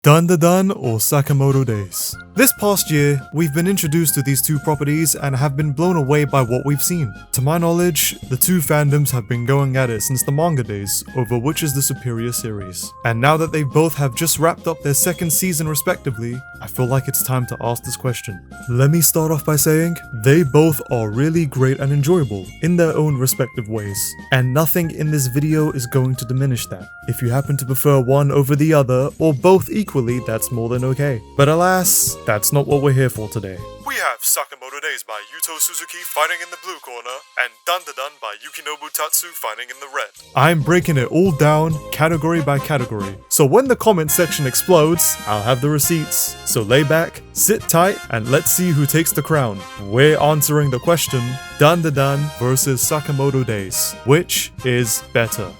Dandadan or Sakamoto Days. This past year, we've been introduced to these two properties and have been blown away by what we've seen. To my knowledge, the two fandoms have been going at it since the manga days over which is the superior series. And now that they both have just wrapped up their second season respectively, I feel like it's time to ask this question. Let me start off by saying, they both are really great and enjoyable in their own respective ways. And nothing in this video is going to diminish that. If you happen to prefer one over the other, or both equally, that's more than okay. But alas, that's not what we're here for today. We have Sakamoto Days by Yuto Suzuki fighting in the blue corner, and Dandadan by Yukinobu Tatsu fighting in the red. I'm breaking it all down, category by category. So when the comment section explodes, I'll have the receipts. So lay back, sit tight, and let's see who takes the crown. We're answering the question, Dandadan versus Sakamoto Days. Which is better?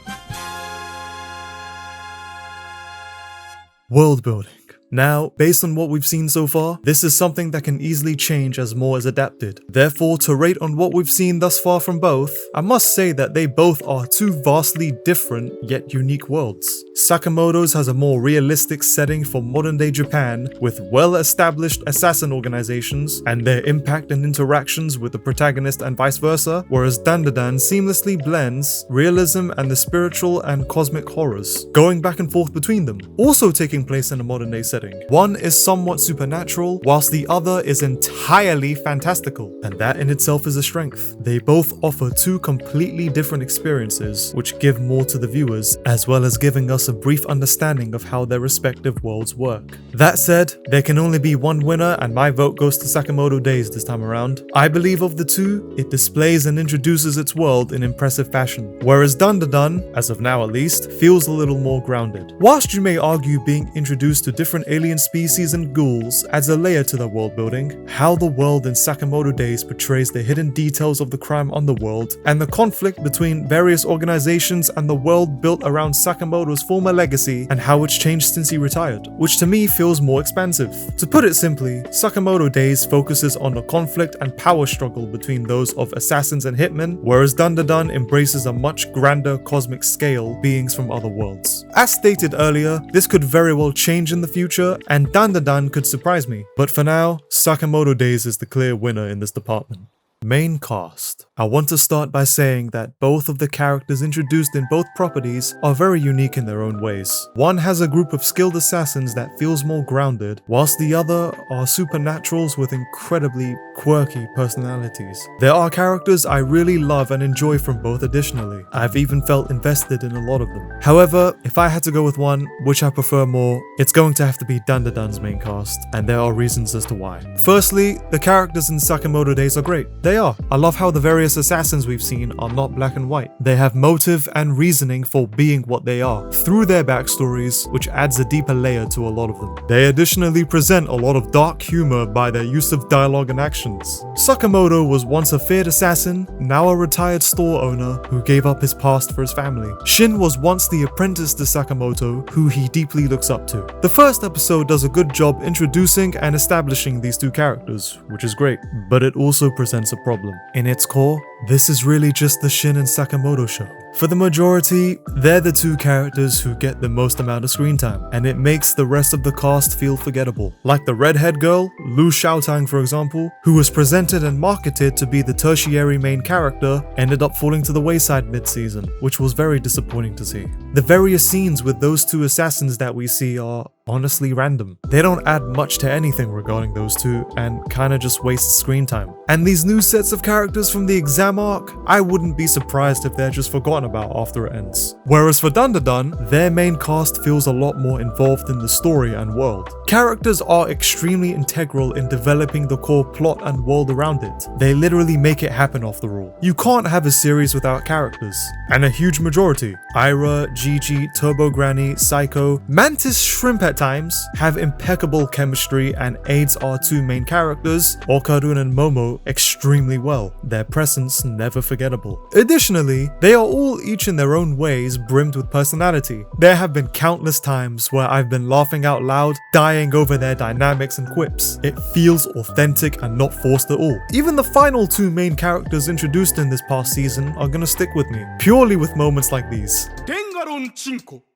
World building. Now, based on what we've seen so far, this is something that can easily change as more is adapted. Therefore, to rate on what we've seen thus far from both, I must say that they both are two vastly different yet unique worlds. Sakamoto's has a more realistic setting for modern day Japan with well-established assassin organizations and their impact and interactions with the protagonist and vice versa, whereas Dandadan seamlessly blends realism and the spiritual and cosmic horrors, going back and forth between them, also taking place in a modern day setting. One is somewhat supernatural, whilst the other is entirely fantastical, and that in itself is a strength. They both offer two completely different experiences, which give more to the viewers, as well as giving us a brief understanding of how their respective worlds work. That said, there can only be one winner, and my vote goes to Sakamoto Days this time around. I believe of the two, it displays and introduces its world in impressive fashion, whereas Dandadan, as of now at least, feels a little more grounded. Whilst you may argue being introduced to different alien species and ghouls adds a layer to their world building, how the world in Sakamoto Days portrays the hidden details of the crime underworld and the conflict between various organizations and the world built around Sakamoto's former legacy and how it's changed since he retired, which to me feels more expansive. To put it simply, Sakamoto Days focuses on the conflict and power struggle between those of assassins and hitmen, whereas Dandadan embraces a much grander cosmic scale beings from other worlds. As stated earlier, this could very well change in the future, and Dandadan could surprise me, but for now, Sakamoto Days is the clear winner in this department. Main cast. I want to start by saying that both of the characters introduced in both properties are very unique in their own ways. One has a group of skilled assassins that feels more grounded, whilst the other are supernaturals with incredibly quirky personalities. There are characters I really love and enjoy from both additionally. I've even felt invested in a lot of them. However, if I had to go with one, which I prefer more, it's going to have to be Dandadan's main cast, and there are reasons as to why. Firstly, the characters in Sakamoto Days are great. They are. I love how the various assassins we've seen are not black and white. They have motive and reasoning for being what they are, through their backstories, which adds a deeper layer to a lot of them. They additionally present a lot of dark humor by their use of dialogue and actions. Sakamoto was once a feared assassin, now a retired store owner who gave up his past for his family. Shin was once the apprentice to Sakamoto, who he deeply looks up to. The first episode does a good job introducing and establishing these two characters, which is great, but it also presents a problem. In its core, this is really just the Shin and Sakamoto show. For the majority, they're the two characters who get the most amount of screen time, and it makes the rest of the cast feel forgettable. Like the redhead girl, Lu Xiaotang for example, who was presented and marketed to be the tertiary main character, ended up falling to the wayside mid-season, which was very disappointing to see. The various scenes with those two assassins that we see are honestly random. They don't add much to anything regarding those two and kinda just waste screen time. And these new sets of characters from the exam arc, I wouldn't be surprised if they're just forgotten about after it ends. Whereas for Dandadan, their main cast feels a lot more involved in the story and world. Characters are extremely integral in developing the core plot and world around it. They literally make it happen off the rule. You can't have a series without characters. And a huge majority, Ira, Gigi, Turbo Granny, Psycho, Mantis Shrimp at times, have impeccable chemistry and aids our two main characters, Okarun and Momo, extremely well. Their presence just never forgettable. Additionally, they are all each in their own ways brimmed with personality. There have been countless times where I've been laughing out loud, dying over their dynamics and quips. It feels authentic and not forced at all. Even the final two main characters introduced in this past season are gonna stick with me, purely with moments like these.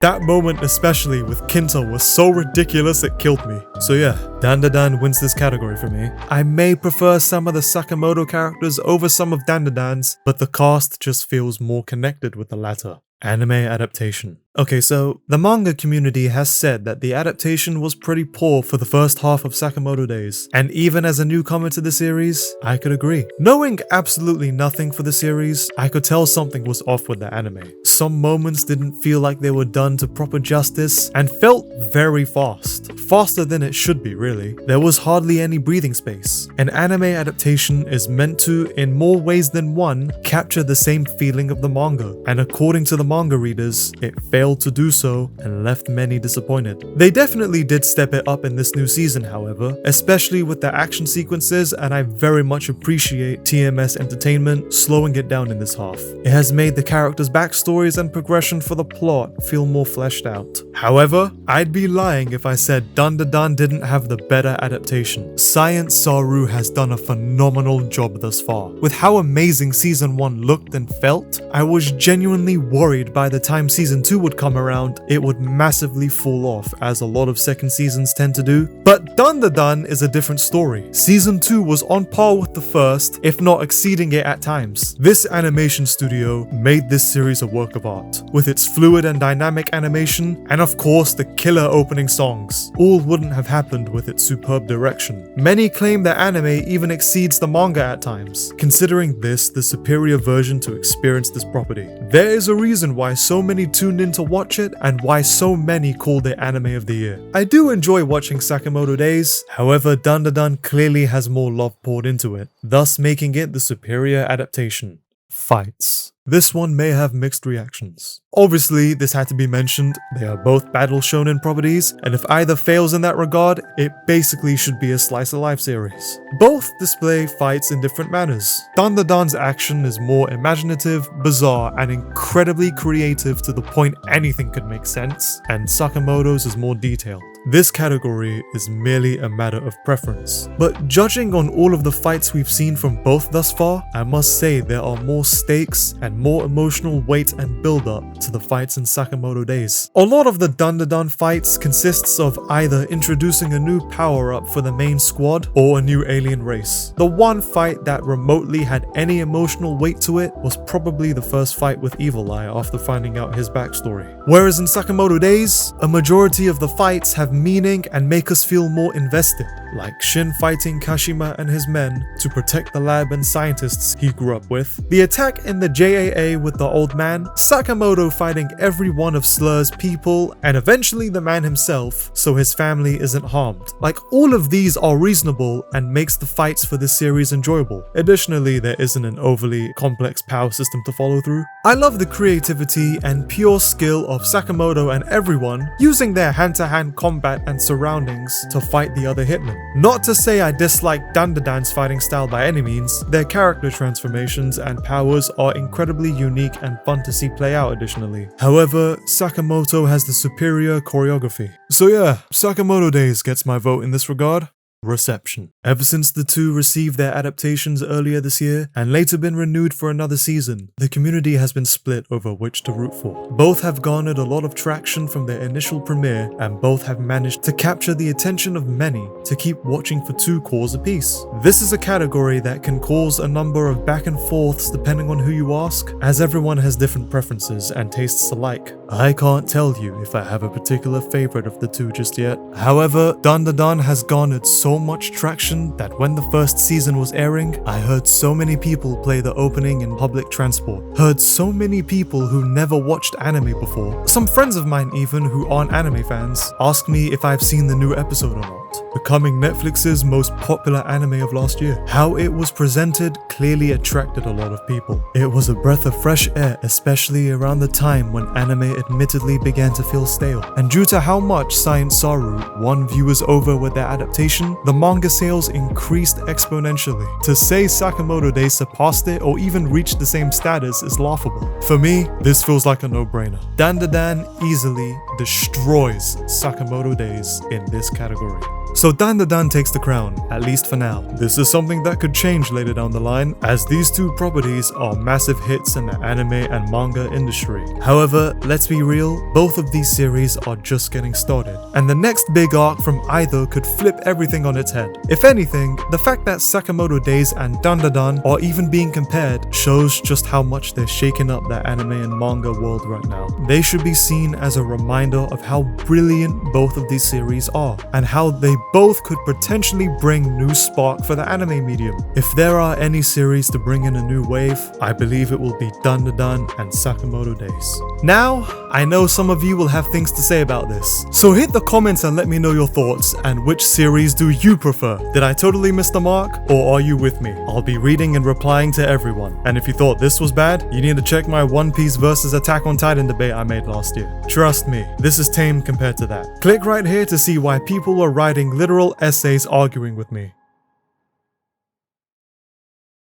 That moment especially with Kinta was so ridiculous it killed me. So yeah, Dandadan wins this category for me. I may prefer some of the Sakamoto characters over some of Dandadan's, but the cast just feels more connected with the latter. Anime adaptation. Okay, so the manga community has said that the adaptation was pretty poor for the first half of Sakamoto Days, and even as a newcomer to the series, I could agree. Knowing absolutely nothing for the series, I could tell something was off with the anime. Some moments didn't feel like they were done to proper justice and felt very fast. Faster than it should be, really. There was hardly any breathing space. An anime adaptation is meant to, in more ways than one, capture the same feeling of the manga, and according to the manga readers, it failed to do so and left many disappointed. They definitely did step it up in this new season, however, especially with the action sequences, and I very much appreciate TMS Entertainment slowing it down in this half. It has made the characters' backstories and progression for the plot feel more fleshed out. However, I'd be lying if I said Dandadan didn't have the better adaptation. Science Saru has done a phenomenal job thus far. With how amazing season 1 looked and felt, I was genuinely worried by the time season 2 would come around, it would massively fall off, as a lot of second seasons tend to do. But Dandadan is a different story. Season 2 was on par with the first, if not exceeding it at times. This animation studio made this series a work of art, with its fluid and dynamic animation, and of course the killer opening songs. All wouldn't have happened with its superb direction. Many claim that anime even exceeds the manga at times, considering this the superior version to experience this property. There is a reason why so many tuned in to watch it, and why so many called it anime of the year. I do enjoy watching Sakamoto Days, however Dandadan clearly has more love poured into it, thus making it the superior adaptation. Fights. This one may have mixed reactions. Obviously, this had to be mentioned, they are both battle shonen properties, and if either fails in that regard, it basically should be a slice of life series. Both display fights in different manners. Dandadan's action is more imaginative, bizarre, and incredibly creative to the point anything could make sense, and Sakamoto's is more detailed. This category is merely a matter of preference. But judging on all of the fights we've seen from both thus far, I must say there are more stakes and more emotional weight and build-up to the fights in Sakamoto Days. A lot of the Dandadan fights consists of either introducing a new power-up for the main squad or a new alien race. The one fight that remotely had any emotional weight to it was probably the first fight with Evil Eye after finding out his backstory. Whereas in Sakamoto Days, a majority of the fights have meaning and make us feel more invested, like Shin fighting Kashima and his men to protect the lab and scientists he grew up with, the attack in the JAA with the old man, Sakamoto fighting every one of Slur's people, and eventually the man himself, so his family isn't harmed. Like, all of these are reasonable and makes the fights for this series enjoyable. Additionally, there isn't an overly complex power system to follow through. I love the creativity and pure skill of Sakamoto and everyone using their hand-to-hand combat and surroundings to fight the other hitmen. Not to say I dislike Dandadan's fighting style by any means, their character transformations and powers are incredibly unique and fun to see play out additionally. However, Sakamoto has the superior choreography. So yeah, Sakamoto Days gets my vote in this regard. Reception. Ever since the two received their adaptations earlier this year and later been renewed for another season, the community has been split over which to root for. Both have garnered a lot of traction from their initial premiere, and both have managed to capture the attention of many to keep watching for two calls apiece. This is a category that can cause a number of back and forths depending on who you ask, as everyone has different preferences and tastes alike. I can't tell you if I have a particular favorite of the two just yet. However, Dandadan has garnered so much traction that when the first season was airing, I heard so many people play the opening in public transport. Heard so many people who never watched anime before. Some friends of mine even who aren't anime fans ask me if I've seen the new episode or not, becoming Netflix's most popular anime of last year. How it was presented clearly attracted a lot of people. It was a breath of fresh air, especially around the time when anime admittedly began to feel stale. And due to how much Science Saru won viewers over with their adaptation, the manga sales increased exponentially. To say Sakamoto Days surpassed it or even reached the same status is laughable. For me, this feels like a no-brainer. Dandadan easily destroys Sakamoto Days in this category. So Dandadan takes the crown, at least for now. This is something that could change later down the line, as these two properties are massive hits in the anime and manga industry. However, let's be real, both of these series are just getting started, and the next big arc from either could flip everything on its head. If anything, the fact that Sakamoto Days and Dandadan are even being compared shows just how much they're shaking up the anime and manga world right now. They should be seen as a reminder of how brilliant both of these series are, and how they both could potentially bring new spark for the anime medium. If there are any series to bring in a new wave, I believe it will be Dandadan and Sakamoto Days. Now, I know some of you will have things to say about this, so hit the comments and let me know your thoughts, and which series do you prefer? Did I totally miss the mark, or are you with me? I'll be reading and replying to everyone. And if you thought this was bad, you need to check my One Piece versus Attack on Titan debate I made last year. Trust me, this is tame compared to that. Click right here to see why people were writing literal essays arguing with me.